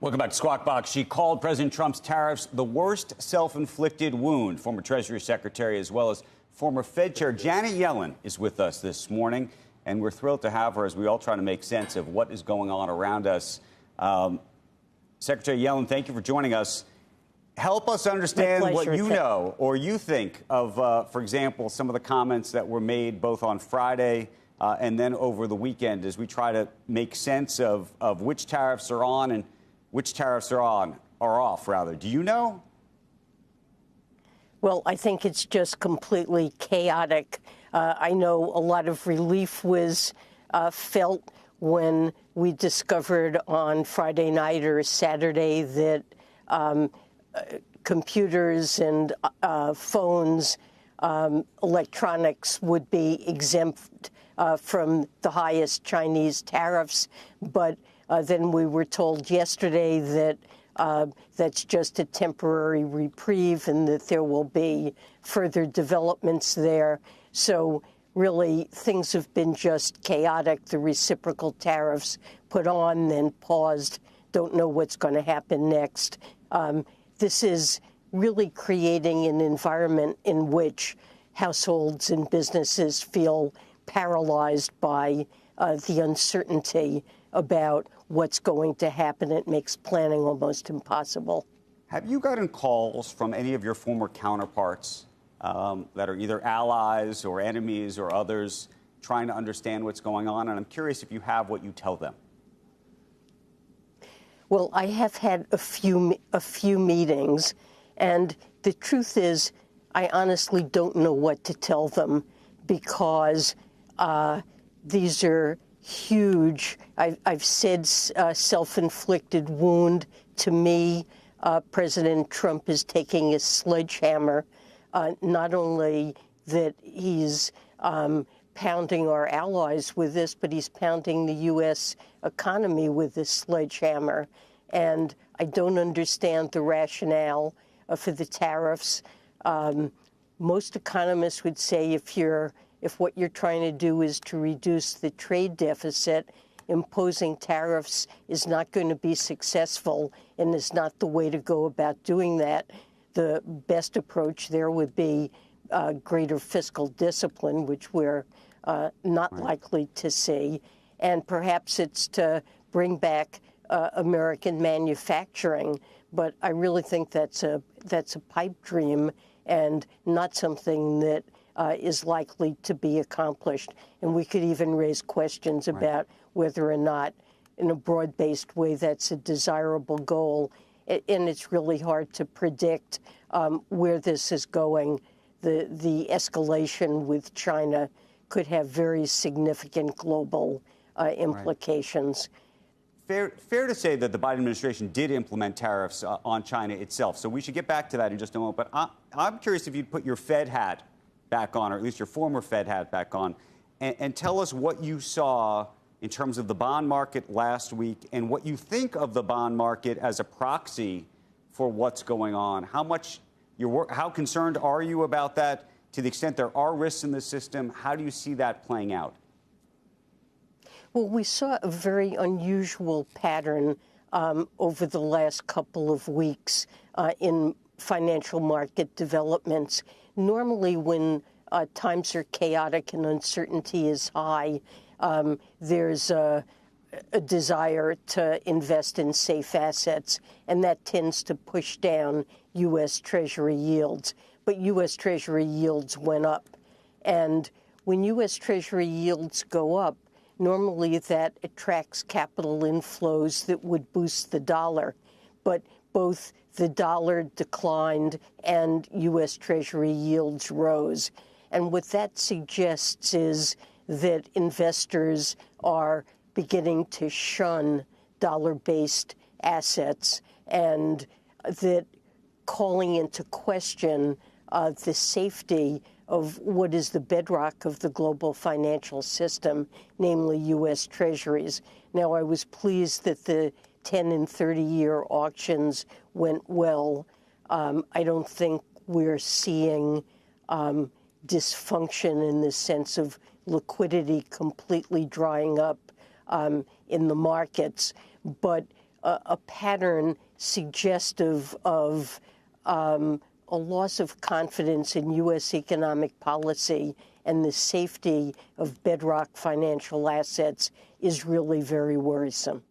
Welcome back to Squawk Box. She called President Trump's tariffs the worst self-inflicted wound. Former Treasury Secretary as well as former Fed Chair Janet Yellen is with us this morning, and we're thrilled to have her as we all try to make sense of what is going on around us. Secretary Yellen, thank you for joining us. Help us understand what you know or you think of, for example, some of the comments that were made both on Friday and then over the weekend as we try to make sense of which tariffs are on and which tariffs are off, rather. Do you know? Well, I think it's just completely chaotic. I know a lot of relief was felt when we discovered on Friday night or Saturday that computers and phones, electronics would be exempt from the highest Chinese tariffs. But then we were told yesterday that that's just a temporary reprieve and that there will be further developments there. So really, things have been just chaotic. The reciprocal tariffs put on, then paused. Don't know what's going to happen next. This is really creating an environment in which households and businesses feel paralyzed by the uncertainty about what's going to happen. It makes planning almost impossible. Have you gotten calls from any of your former counterparts that are either allies or enemies or others trying to understand what's going on? And I'm curious if you have what you tell them. Well, I have had a few meetings, and the truth is I honestly don't know what to tell them because these are huge. I've said self-inflicted wound. To me, President Trump is taking a sledgehammer, not only that he's pounding our allies with this, but he's pounding the U.S. economy with this sledgehammer. And I don't understand the rationale for the tariffs. Most economists would say if what you're trying to do is to reduce the trade deficit, imposing tariffs is not going to be successful and is not the way to go about doing that. The best approach there would be greater fiscal discipline, which we're not likely to see. And perhaps it's to bring back American manufacturing. But I really think that's a pipe dream and not something that is likely to be accomplished. And we could even raise questions about whether or not, in a broad-based way, that's a desirable goal. And it's really hard to predict where this is going. The escalation with China could have very significant global implications. Fair to say that the Biden administration did implement tariffs on China itself. So we should get back to that in just a moment. But I'm curious if you'd put your Fed hat back on, or at least your former Fed hat back on, and tell us what you saw in terms of the bond market last week and what you think of the bond market as a proxy for what's going on. How concerned are you about that? To the extent there are risks in the system, how do you see that playing out? Well, we saw a very unusual pattern over the last couple of weeks in financial market developments. Normally, when times are chaotic and uncertainty is high, there's a desire to invest in safe assets, and that tends to push down U.S. Treasury yields. But U.S. Treasury yields went up. And when U.S. Treasury yields go up, normally that attracts capital inflows that would boost the dollar. But both the dollar declined and U.S. Treasury yields rose. And what that suggests is that investors are beginning to shun dollar-based assets, and that calling into question the safety of what is the bedrock of the global financial system, namely U.S. Treasuries. Now, I was pleased that the 10 and 30-year auctions went well. I don't think we're seeing dysfunction in the sense of liquidity completely drying up in the markets. But a pattern suggestive of a loss of confidence in U.S. economic policy and the safety of bedrock financial assets is really very worrisome.